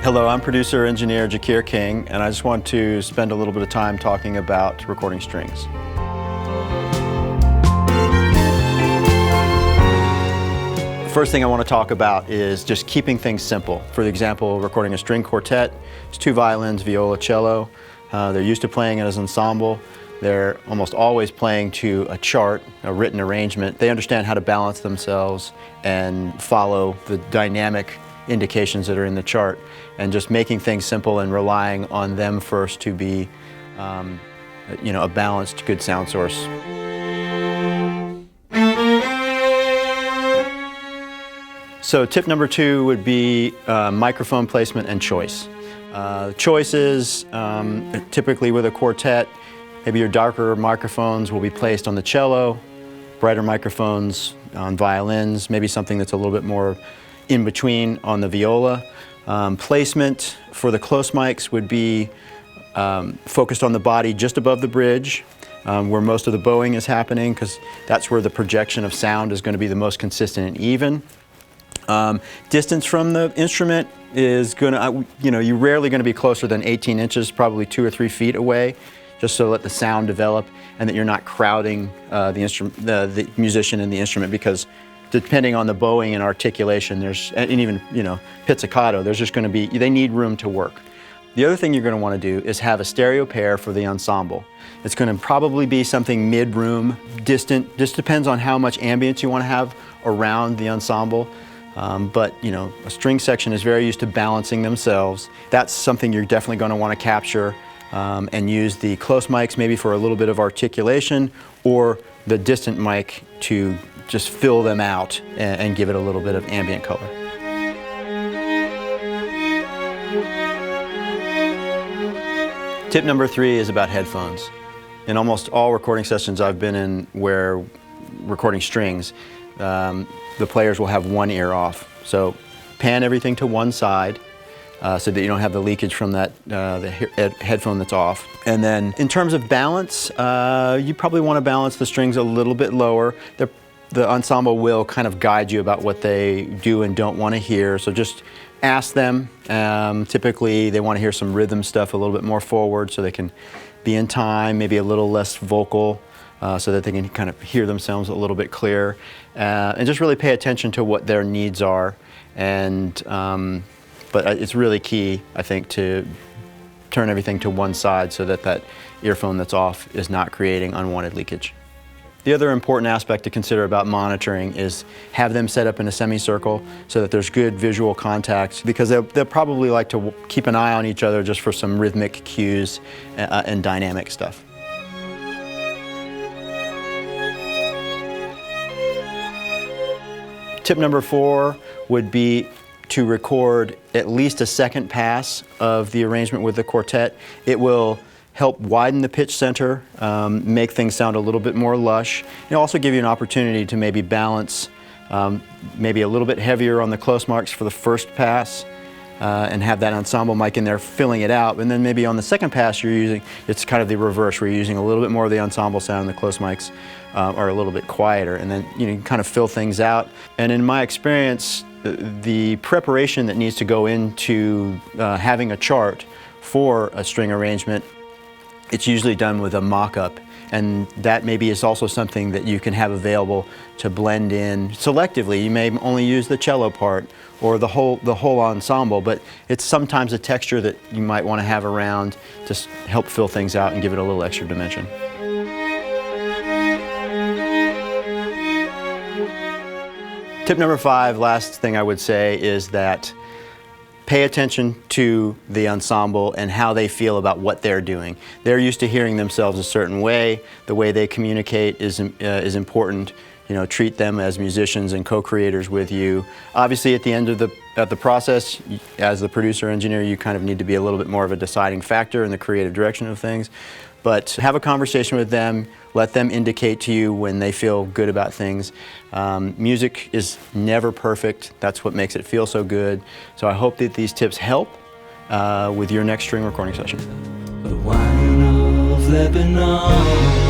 Hello, I'm producer engineer Jacquire King, and I just want to spend a little bit of time talking about recording strings. First thing I want to talk about is just keeping things simple. For example, recording a string quartet, it's 2 violins, viola, cello. They're used to playing it as an ensemble. They're almost always playing to a chart, a written arrangement. They understand how to balance themselves and follow the dynamic indications that are in the chart, and just making things simple and relying on them first to be a balanced, good sound source. So tip number 2 would be microphone placement and choice. Choices, typically with a quartet, maybe your darker microphones will be placed on the cello, brighter microphones on violins, maybe something that's a little bit more in between on the viola. Placement for the close mics would be focused on the body just above the bridge, where most of the bowing is happening, because that's where the projection of sound is going to be the most consistent and even. Distance from the instrument is going to, you're rarely going to be closer than 18 inches, probably 2 or 3 feet away, just so let the sound develop and that you're not crowding the musician and the instrument, because depending on the bowing and articulation, and even pizzicato, there's just going to be, they need room to work. The other thing you're going to want to do is have a stereo pair for the ensemble. It's going to probably be something mid-room, distant, just depends on how much ambience you want to have around the ensemble. But a string section is very used to balancing themselves. That's something you're definitely going to want to capture, and use the close mics maybe for a little bit of articulation, or the distant mic to just fill them out and give it a little bit of ambient color. Tip number 3 is about headphones. In almost all recording sessions I've been in where recording strings, the players will have one ear off. So pan everything to one side so that you don't have the leakage from that the headphone that's off. And then in terms of balance, you probably want to balance the strings a little bit lower. The ensemble will kind of guide you about what they do and don't want to hear, so just ask them. Typically they want to hear some rhythm stuff a little bit more forward so they can be in time, maybe a little less vocal, so that they can kind of hear themselves a little bit clearer. And just really pay attention to what their needs are. But it's really key, I think, to turn everything to one side so that that earphone that's off is not creating unwanted leakage. The other important aspect to consider about monitoring is have them set up in a semicircle so that there's good visual contact, because they'll probably like to keep an eye on each other just for some rhythmic cues and dynamic stuff. Tip number 4 would be to record at least a second pass of the arrangement with the quartet. It will help widen the pitch center, make things sound a little bit more lush. It'll also give you an opportunity to maybe balance maybe a little bit heavier on the close marks for the first pass, and have that ensemble mic in there filling it out. And then maybe on the second pass you're using, it's kind of the reverse, where you're using a little bit more of the ensemble sound, and the close mics are a little bit quieter, and then you can kind of fill things out. And in my experience, the preparation that needs to go into having a chart for a string arrangement, it's usually done with a mock-up, and that maybe is also something that you can have available to blend in selectively. You may only use the cello part or the whole ensemble, but it's sometimes a texture that you might want to have around to help fill things out and give it a little extra dimension. Tip number 5, last thing I would say, is that pay attention to the ensemble and how they feel about what they're doing. They're used to hearing themselves a certain way. The way they communicate is important. Treat them as musicians and co-creators with you. Obviously, at the end of the process, as the producer engineer, you kind of need to be a little bit more of a deciding factor in the creative direction of things. But have a conversation with them. Let them indicate to you when they feel good about things. Music is never perfect. That's what makes it feel so good. So I hope that these tips help with your next string recording session. The wine of Lebanon.